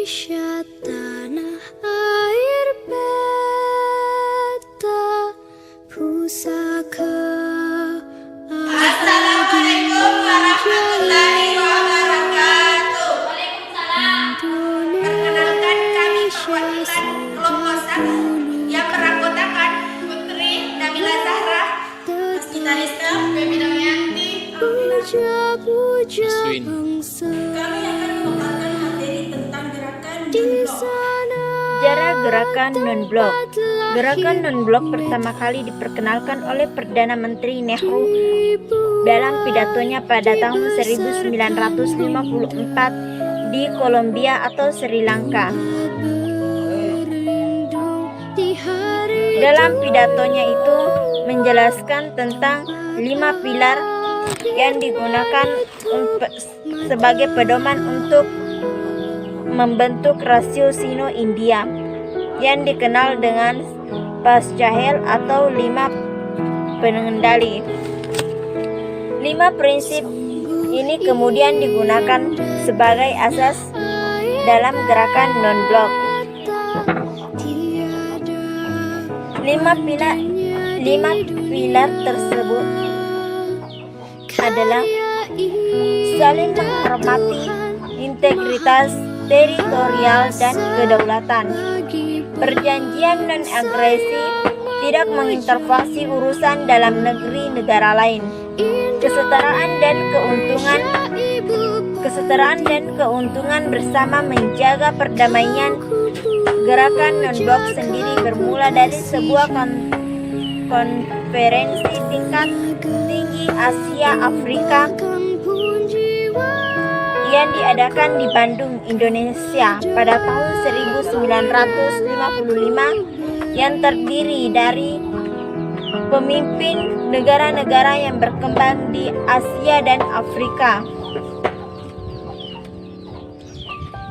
Indonesia tanah air beta pusaka Assalamualaikum warahmatullahi wabarakatuh. Perkenalkan kami perwakilan kelompok 1 yang beranggotakan Putri Nabila Zahra, Asita Rista, Febi Damayanti, puja-puja Aswin. bangsa Kami akan memaparkan materi tentang gerakan di non-blok. sana. Sejarah gerakan non-blok. Gerakan non-blok pertama kali diperkenalkan oleh Perdana Menteri Nehru dalam pidatonya pada tahun 1954 di Kolombia atau Sri Lanka. Dalam pidatonya itu menjelaskan tentang 5 pilar yang digunakan sebagai pedoman untuk membentuk rasio Sino-India yang dikenal dengan Pascahel atau 5 pengendali. 5 prinsip ini kemudian digunakan sebagai asas dalam gerakan non-blok. 5 pilar tersebut adalah saling menghormati, integritas teritorial dan kedaulatan, perjanjian non-agresi, tidak mengintervensi urusan dalam negeri negara lain, kesetaraan dan keuntungan bersama menjaga perdamaian. Gerakan non-blok sendiri bermula dari sebuah konferensi tingkat tinggi Asia Afrika yang diadakan di Bandung, Indonesia pada tahun 1955 yang terdiri dari pemimpin negara-negara yang berkembang di Asia dan Afrika.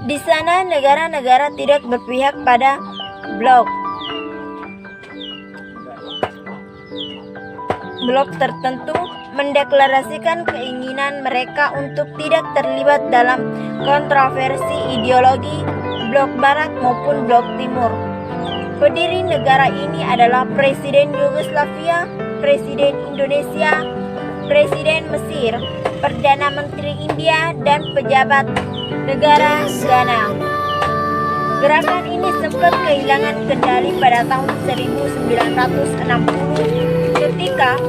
Di sana negara-negara tidak berpihak pada blok tertentu, mendeklarasikan keinginan mereka untuk tidak terlibat dalam kontroversi ideologi blok barat maupun blok timur. Pendiri negara ini adalah Presiden Yugoslavia, Presiden Indonesia, Presiden Mesir, Perdana Menteri India, dan pejabat negara Ghana. Gerakan ini sempat kehilangan kendali pada tahun 1960 ketika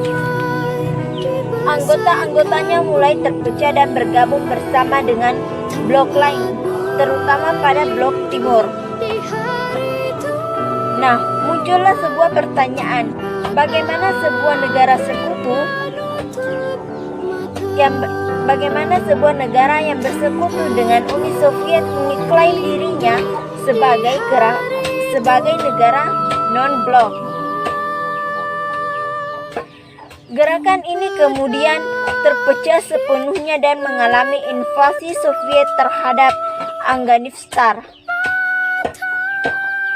anggota-anggotanya mulai terpecah dan bergabung bersama dengan blok lain, terutama pada blok timur. Nah, muncullah sebuah pertanyaan, bagaimana sebuah negara yang bersekutu dengan Uni Soviet mengiklaim dirinya sebagai negara non-blok. Gerakan ini kemudian terpecah sepenuhnya dan mengalami invasi Soviet terhadap Afghanistan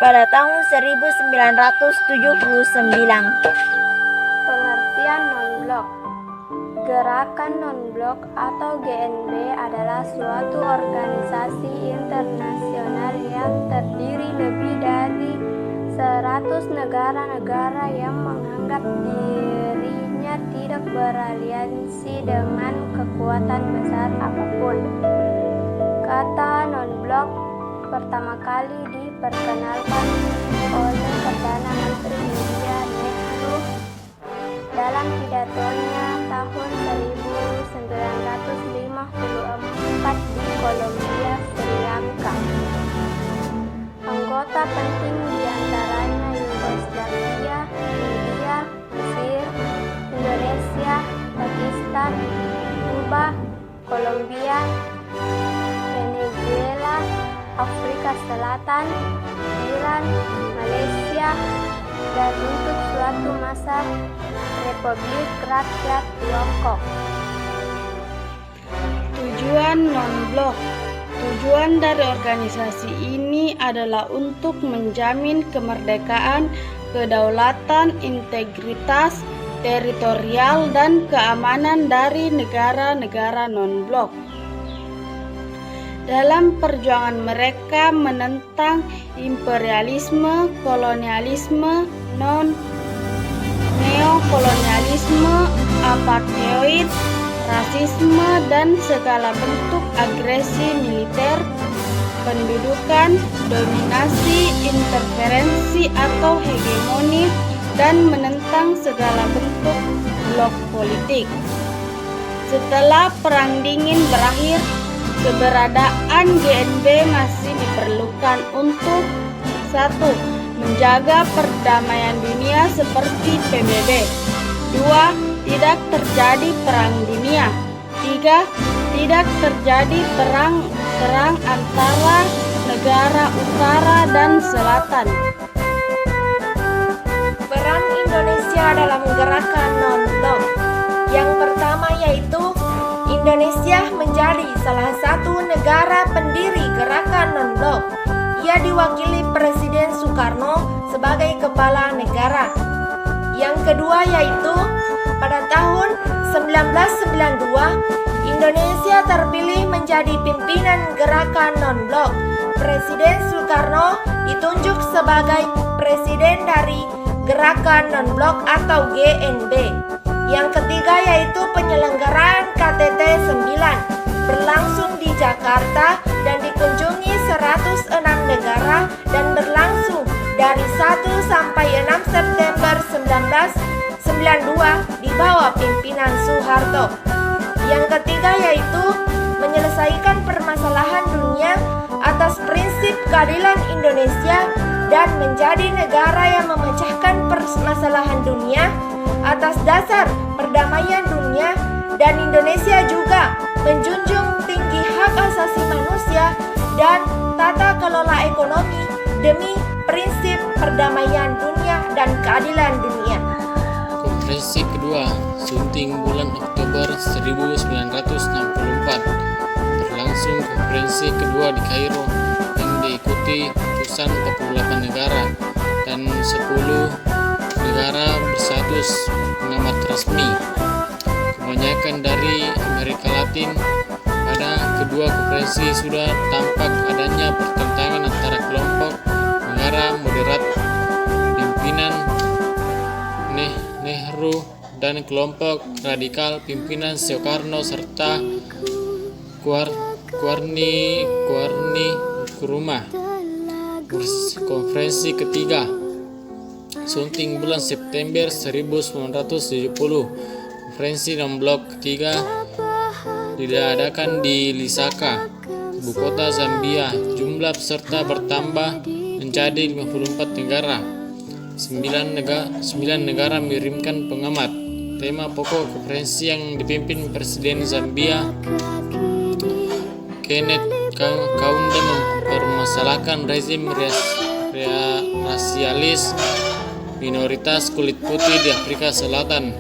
pada tahun 1979. Pengertian non-blok. Gerakan non-blok atau GNB adalah suatu organisasi internasional yang terdiri lebih dari 100 negara-negara yang menganggap dirinya tidak beraliansi dengan kekuatan besar apapun. Kata non-blok pertama kali diperkenalkan oleh Perdana Menteri India Nehru dalam pidatonya tahun 1954 di Kolombia, Sri Lanka. Anggota penting diantaranya Yugoslavia, India, Mesir, Indonesia, Pakistan, Kuba, Kolombia, Venezuela, Afrika Selatan, Iran, Malaysia, dan untuk suatu masa Republik Rakyat Tiongkok. Tujuan non-blok. Tujuan dari organisasi ini adalah untuk menjamin kemerdekaan, kedaulatan, integritas teritorial, dan keamanan dari negara-negara non-blok. dalam perjuangan mereka menentang imperialisme, kolonialisme, neokolonialisme, apartheid, rasisme, dan segala bentuk agresi militer, pendudukan, dominasi, interferensi atau hegemoni, dan menentang segala bentuk blok politik. Setelah Perang Dingin berakhir, keberadaan GNB masih diperlukan untuk 1. Menjaga perdamaian dunia seperti PBB. 2. Tidak terjadi perang dunia. 3. Tidak terjadi perang antara negara utara dan selatan. Peran Indonesia dalam gerakan non-blok. Yang pertama yaitu Indonesia menjadi salah satu negara pendiri gerakan non-blok. Ia diwakili Presiden Soekarno sebagai kepala negara. Yang kedua yaitu pada tahun 1992 Indonesia terpilih menjadi pimpinan gerakan non-blok. Presiden Soekarno ditunjuk sebagai presiden dari gerakan non-blok atau GNB. Yang ketiga yaitu penyelenggaraan KTT 9 berlangsung di Jakarta dan dikunjungi 106 negara dan berlangsung dari 1 sampai 6 September 1992 di bawah pimpinan Soeharto. Yang ketiga yaitu menyelesaikan permasalahan dunia atas prinsip keadilan Indonesia dan menjadi negara yang memecahkan permasalahan dunia atas dasar perdamaian dunia, dan Indonesia juga menjunjung tinggi hak asasi manusia dan tata kelola ekonomi demi prinsip perdamaian dunia dan keadilan dunia. Konferensi kedua, Sunting bulan Oktober 1964. Berlangsung konferensi kedua di Kairo yang diikuti utusan 48 negara dan 10 negara berstatus pengamat resmi. Kebanyakan dari Amerika Latin. Pada kedua konferensi sudah tampak adanya pertentangan antara kelompok negara moderat pimpinan Nehru dan kelompok radikal pimpinan Soekarno serta Kwame Nkrumah. Konferensi ketiga, Sunting bulan September 1970. Konferensi non-blok ketiga diadakan di Lusaka, ibu kota Zambia. Jumlah peserta bertambah menjadi 54 negara. 9 negara mengirimkan pengamat. Tema pokok konferensi yang dipimpin Presiden Zambia Kenneth Kaunda mempermasalahkan rezim rasialis minoritas kulit putih di Afrika Selatan.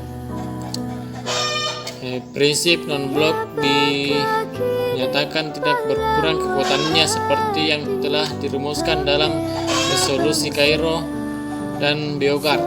Prinsip non-blok dinyatakan tidak berkurang kekuatannya seperti yang telah dirumuskan dalam resolusi Kairo dan Beograd.